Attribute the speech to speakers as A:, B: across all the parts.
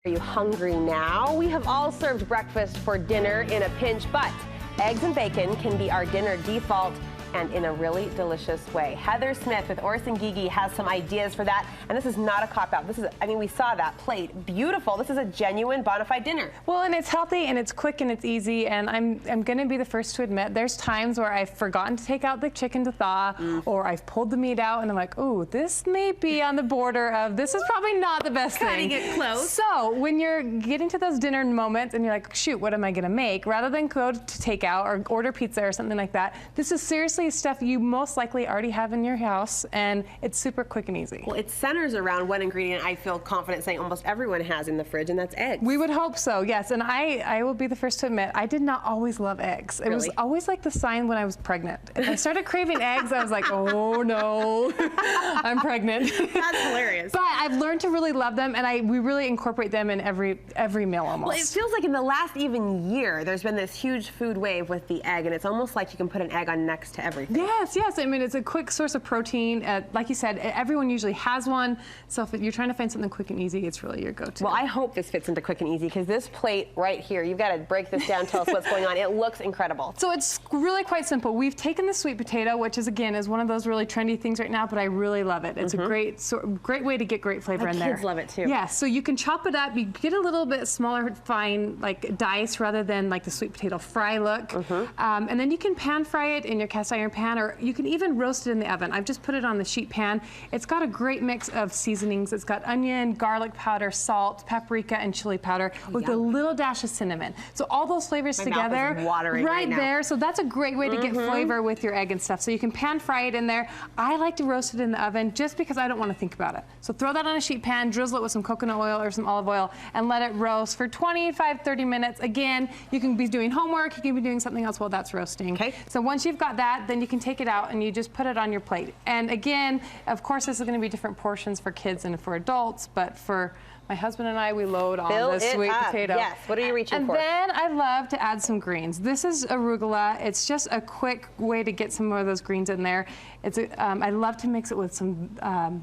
A: Are you hungry now? We have all served breakfast for dinner in a pinch, but eggs and bacon can be our dinner default and in a really delicious way. Heather Smith with Orson Gigi has some ideas for that, and this is not a cop-out. This is, I mean, we saw that plate. Beautiful. This is a genuine bona fide dinner.
B: Well, and it's healthy, and it's quick, and it's easy, and I'm going to be the first to admit there's times where I've forgotten to take out the chicken to thaw, or I've pulled the meat out, and I'm like, oh, this may be on the border of, this is probably not the best thing.
A: Cutting it close.
B: So when you're getting to those dinner moments, and you're like, shoot, what am I going to make? Rather than go to takeout or order pizza or something like that, this is seriously stuff you most likely already have in your house, and it's super quick and easy.
A: Well, it centers around one ingredient I feel confident saying almost everyone has in the fridge, and that's eggs.
B: We would hope so, yes. And I will be the first to admit, I did not always love eggs. It was always like the sign when I was pregnant. If I started craving eggs, I was like, oh no, I'm pregnant.
A: That's hilarious.
B: But I've learned to really love them, and we really incorporate them in every meal almost.
A: Well, it feels like in the last even year, there's been this huge food wave with the egg, and it's almost like you can put an egg on next to everything.
B: Yes, yes. I mean, it's a quick source of protein. Like you said, everyone usually has one. So if you're trying to find something quick and easy, it's really your go-to.
A: Well, I hope this fits into quick and easy, because this plate right here, you've got to break this down, tell us what's going on. It looks incredible.
B: So it's really quite simple. We've taken the sweet potato, which is, again, is one of those really trendy things right now, but I really love it. It's a great way to get great flavor in there.
A: Kids love it too.
B: Yeah, so you can chop it up. You get a little bit smaller, fine, like dice, rather than like the sweet potato fry look. And then you can pan fry it in your cast iron pan, or you can even roast it in the oven. I've just put it on the sheet pan. It's got a great mix of seasonings. It's got onion, garlic powder, salt, paprika, and chili powder with a little dash of cinnamon. So all those flavors together,
A: mouth is watering right now.
B: there. So that's a great way to get flavor with your egg and stuff. So you can pan fry it in there. I like to roast it in the oven just because I don't want to think about it. So throw that on a sheet pan, drizzle it with some coconut oil or some olive oil, and let it roast for 25-30 minutes. Again, you can be doing homework, you can be doing something else while that's roasting.
A: Okay.
B: So once you've got that, then you can take it out and you just put it on your plate. And again, of course, this is going to be different portions for kids and for adults, but for my husband and I, we load on the sweet potato.
A: Yes. What are you reaching for?
B: And then I love to add some greens. This is arugula. It's just a quick way to get some more of those greens in there. It's I love to mix it with some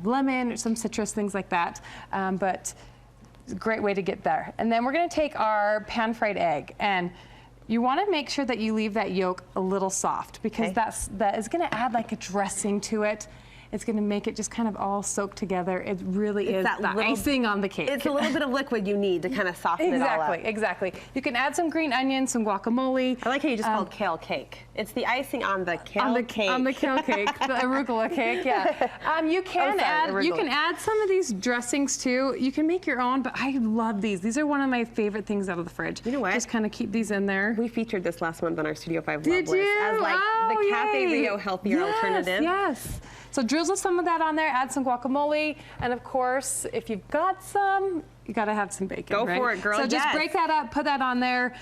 B: lemon or some citrus, things like that. But it's a great way to get there. And then we're going to take our pan-fried egg, and you want to make sure that you leave that yolk a little soft, because that is going to add like a dressing to it. It's going to make it just kind of all soak together. It really is the icing on the cake.
A: It's a little bit of liquid you need to kind of soften it all up.
B: Exactly. You can add some green onions, some guaguacamole.
A: I like how you just called kale cake. It's the icing on the kale cake.
B: On the kale cake, the arugula cake, yeah. You can add some of these dressings too. You can make your own, but I love these. These are one of my favorite things out of the fridge.
A: You know what?
B: Just kind of keep these in there.
A: We featured this last month on our Studio 5
B: Did
A: Love
B: you?
A: List as like the Cafe Rio healthier alternative.
B: Yes. So drizzle some of that on there, add some guacamole, and of course, if you've got some, you gotta have some bacon.
A: Go for it, girl.
B: So just break that up, put that on there.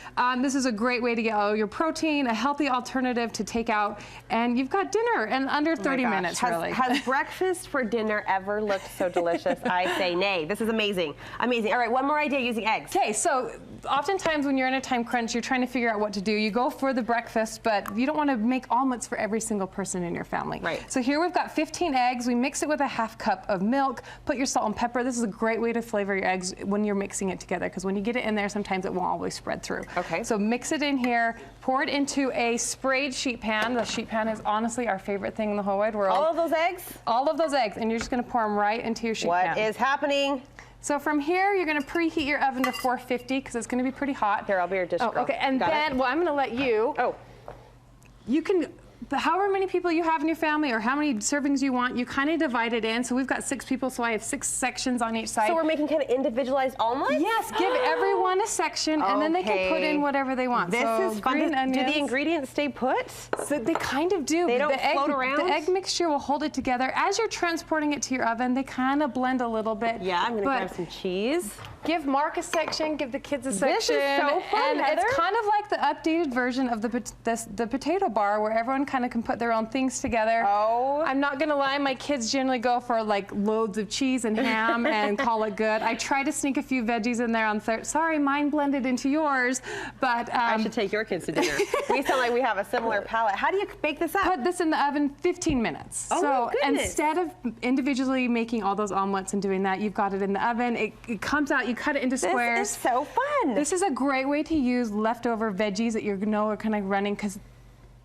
B: This is a great way to get all your protein, a healthy alternative to take out, and you've got dinner in under 30 minutes, really.
A: Has breakfast for dinner ever looked so delicious? I say nay. This is amazing. Amazing. All right, one more idea using eggs.
B: Okay, so oftentimes when you're in a time crunch, you're trying to figure out what to do. You go for the breakfast, but you don't want to make omelets for every single person in your family.
A: Right.
B: So here we've got 15 eggs. We mix it with a ½ cup of milk. Put your salt and pepper. This is a great way to flavor your eggs when you're mixing it together, because when you get it in there, sometimes it won't always spread through.
A: Okay.
B: So mix it in here, pour it into a sprayed sheet pan. The sheet pan is honestly our favorite thing in the whole wide world.
A: All of those eggs?
B: All of those eggs, and you're just going to pour them right into your sheet pan.
A: What is happening?
B: So from here, you're going to preheat your oven to 450, because it's going to be pretty hot.
A: Here, I'll be your dish girl.
B: Okay, and then, well, I'm going to let you. You can, however many people you have in your family or how many servings you want, you kind of divide it in. So we've got 6 people, so I have 6 sections on each side.
A: So we're making kind of individualized omelets?
B: Yes, give everyone a section, and then they can put in whatever they want.
A: This is fun.
B: Green onions.
A: Do the ingredients stay put?
B: So they kind of do.
A: They don't float around?
B: The egg mixture will hold it together. As you're transporting it to your oven, they kind of blend a little bit.
A: Yeah, I'm going to grab some cheese.
B: Give Mark a section, give the kids a section.
A: This is so fun,
B: and
A: Heather.
B: it's kind of like the updated version of the potato bar where everyone kind of can put their own things together.
A: Oh.
B: I'm not gonna lie, my kids generally go for like loads of cheese and ham and call it good. I try to sneak a few veggies in there on sorry, mine blended into yours, but
A: I should take your kids to dinner. We sound like we have a similar palate. How do you bake this up?
B: put this in the oven 15 minutes.
A: Oh,
B: so
A: my goodness.
B: instead of individually making all those omelets and doing that, you've got it in the oven. It comes out, you cut it into squares.
A: This is so fun.
B: This is a great way to use leftover veggies that you know are kind of running, because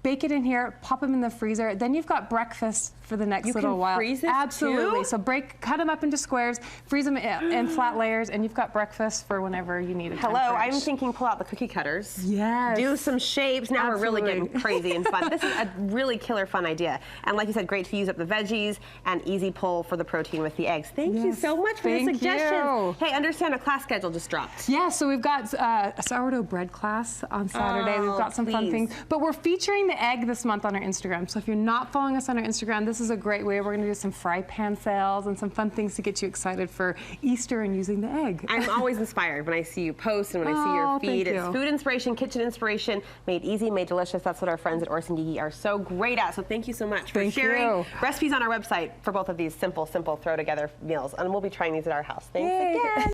B: bake it in here, pop them in the freezer, then you've got breakfast for the next little while.
A: You can freeze this
B: Absolutely.
A: too?
B: So cut them up into squares, freeze them in flat layers, and you've got breakfast for whenever you need it.
A: Hello, I'm thinking pull out the cookie cutters.
B: Yes.
A: Do some shapes. Now
B: Absolutely.
A: we're really getting crazy and fun. This is a really killer fun idea. And like you said, great to use up the veggies and easy pull for the protein with the eggs. Thank you so much for the
B: Thank
A: suggestions.
B: you.
A: Hey, understand a class schedule just dropped.
B: Yeah, so we've got a sourdough bread class on Saturday. We've got some fun
A: please.
B: things. But we're featuring the egg this month on our Instagram. So if you're not following us on our Instagram, this is a great way. We're going to do some fry pan sales and some fun things to get you excited for Easter and using the egg.
A: I'm always inspired when I see you post and when I see your feed.
B: thank
A: It's
B: you.
A: food inspiration, kitchen inspiration, made easy, made delicious. That's what our friends at Orson Gigi are so great at. So thank you so much for
B: Thank
A: sharing
B: you.
A: recipes on our website for both of these simple throw together meals. And we'll be trying these at our house. Thanks
B: Yay.
A: again.